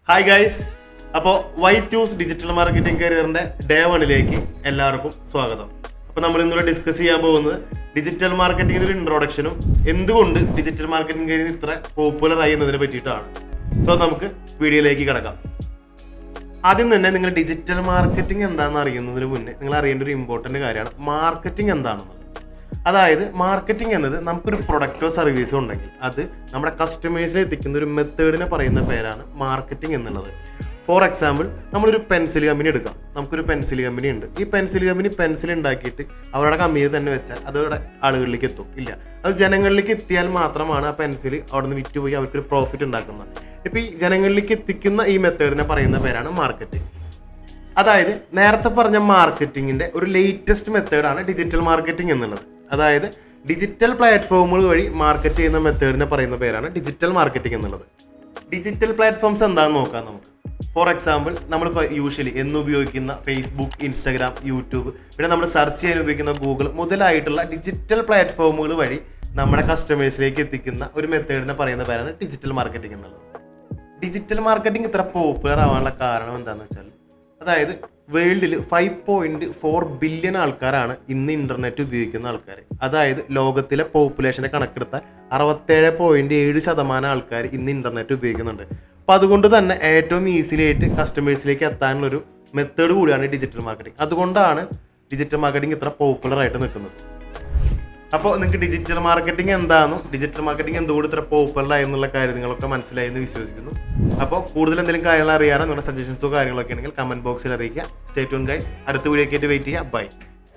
Hi guys. അപ്പോൾ why choose digital marketing കരിയറിൻ്റെ day 1 എല്ലാവർക്കും സ്വാഗതം. അപ്പോൾ നമ്മൾ ഇന്നിവിടെ ഡിസ്കസ് ചെയ്യാൻ പോകുന്നത് ഡിജിറ്റൽ മാർക്കറ്റിംഗിൻ്റെ ഒരു ഇൻട്രൊഡക്ഷനും എന്തുകൊണ്ട് ഡിജിറ്റൽ മാർക്കറ്റിംഗ് കരിയർ ഇത്ര പോപ്പുലർ ആയി എന്നതിനെ പറ്റിയിട്ടാണ്. സോ നമുക്ക് വീഡിയോയിലേക്ക് കിടക്കാം. ആദ്യം തന്നെ നിങ്ങൾ ഡിജിറ്റൽ മാർക്കറ്റിംഗ് എന്താണെന്ന് അറിയുന്നതിന് മുന്നേ നിങ്ങൾ അറിയേണ്ട ഒരു ഇമ്പോർട്ടൻ്റ് കാര്യമാണ് മാർക്കറ്റിംഗ് എന്താണെന്നുള്ളത്. അതായത് മാർക്കറ്റിംഗ് എന്നത് നമുക്കൊരു പ്രൊഡക്റ്റോ സർവീസോ ഉണ്ടെങ്കിൽ അത് നമ്മുടെ കസ്റ്റമേഴ്സിനെ എത്തിക്കുന്ന ഒരു മെത്തേഡിനെ പറയുന്ന പേരാണ് മാർക്കറ്റിംഗ് എന്നുള്ളത്. ഫോർ എക്സാമ്പിൾ, നമ്മളൊരു പെൻസിൽ കമ്പനി എടുക്കാം. നമുക്കൊരു പെൻസിൽ കമ്പനി ഉണ്ട്. ഈ പെൻസിൽ കമ്പനി പെൻസിൽ ഉണ്ടാക്കിയിട്ട് അവരുടെ കമ്പനിയിൽ തന്നെ വെച്ചാൽ അതവിടെ ആളുകളിലേക്ക് എത്തും ഇല്ല. അത് ജനങ്ങളിലേക്ക് എത്തിയാൽ മാത്രമാണ് ആ പെൻസിൽ അവിടെ നിന്ന് വിറ്റുപോയി അവർക്കൊരു പ്രോഫിറ്റ് ഉണ്ടാക്കുന്നത്. ഇപ്പോൾ ഈ ജനങ്ങളിലേക്ക് എത്തിക്കുന്ന ഈ മെത്തേഡിനെ പറയുന്ന പേരാണ് മാർക്കറ്റിംഗ്. അതായത് നേരത്തെ പറഞ്ഞ മാർക്കറ്റിങ്ങിൻ്റെ ഒരു ലേറ്റസ്റ്റ് മെത്തേഡാണ് ഡിജിറ്റൽ മാർക്കറ്റിംഗ് എന്നുള്ളത്. അതായത് ഡിജിറ്റൽ പ്ലാറ്റ്ഫോമുകൾ വഴി മാർക്കറ്റ് ചെയ്യുന്ന മെത്തേഡിനെ പറയുന്ന പേരാണ് ഡിജിറ്റൽ മാർക്കറ്റിംഗ് എന്നുള്ളത്. ഡിജിറ്റൽ പ്ലാറ്റ്ഫോംസ് എന്താണെന്ന് നോക്കാം നമുക്ക്. ഫോർ എക്സാമ്പിൾ, നമ്മളിപ്പോൾ യൂഷ്വലി എന്ന് ഉപയോഗിക്കുന്ന ഫേസ്ബുക്ക്, ഇൻസ്റ്റാഗ്രാം, യൂട്യൂബ്, പിന്നെ നമ്മൾ സെർച്ച് ചെയ്യാൻ ഉപയോഗിക്കുന്ന ഗൂഗിൾ മുതലായിട്ടുള്ള ഡിജിറ്റൽ പ്ലാറ്റ്ഫോമുകൾ വഴി നമ്മുടെ കസ്റ്റമേഴ്സിലേക്ക് എത്തിക്കുന്ന ഒരു മെത്തേഡിനെ പറയുന്ന പേരാണ് ഡിജിറ്റൽ മാർക്കറ്റിംഗ് എന്നുള്ളത്. ഡിജിറ്റൽ മാർക്കറ്റിംഗ് ഇത്ര പോപ്പുലർ ആവാനുള്ള കാരണം എന്താണെന്ന് വെച്ചാൽ, അതായത് വേൾഡിൽ 5.4 ബില്യൺ ആൾക്കാരാണ് ഇന്ന് ഇൻ്റർനെറ്റ് ഉപയോഗിക്കുന്ന ആൾക്കാർ. അതായത് ലോകത്തിലെ പോപ്പുലേഷനെ കണക്കെടുത്താൽ 67.7% ആൾക്കാർ ഇന്ന് ഇൻ്റർനെറ്റ് ഉപയോഗിക്കുന്നുണ്ട്. അപ്പോൾ അതുകൊണ്ട് തന്നെ ഏറ്റവും ഈസിലി ആയിട്ട് കസ്റ്റമേഴ്സിലേക്ക് എത്താനുള്ളൊരു മെത്തേഡ് കൂടിയാണ് ഡിജിറ്റൽ മാർക്കറ്റിംഗ്. അതുകൊണ്ടാണ് ഡിജിറ്റൽ മാർക്കറ്റിംഗ് ഇത്ര പോപ്പുലർ ആയിട്ട് നിൽക്കുന്നത്. അപ്പോൾ നിങ്ങൾക്ക് ഡിജിറ്റൽ മാർക്കറ്റിംഗ് എന്താണെന്നും ഡിജിറ്റൽ മാർക്കറ്റിംഗ് എന്തുകൊണ്ട് ഇത്ര പോപ്പുലർ എന്നുള്ള കാര്യങ്ങളൊക്കെ മനസ്സിലായി എന്ന് വിശ്വസിക്കുന്നു. അപ്പോൾ കൂടുതൽ എന്തെങ്കിലും കാര്യങ്ങൾ അറിയാനോ നിങ്ങളുടെ സജഷൻസോ കാര്യങ്ങളൊക്കെ ഉണ്ടെങ്കിൽ കമൻറ്റ് ബോക്സിൽ അറിയിക്കുക. Stay tune guys. അടുത്ത വീഡിയോയ്ക്കായിട്ട് വെയിറ്റ് ചെയ്യുക. ബൈ.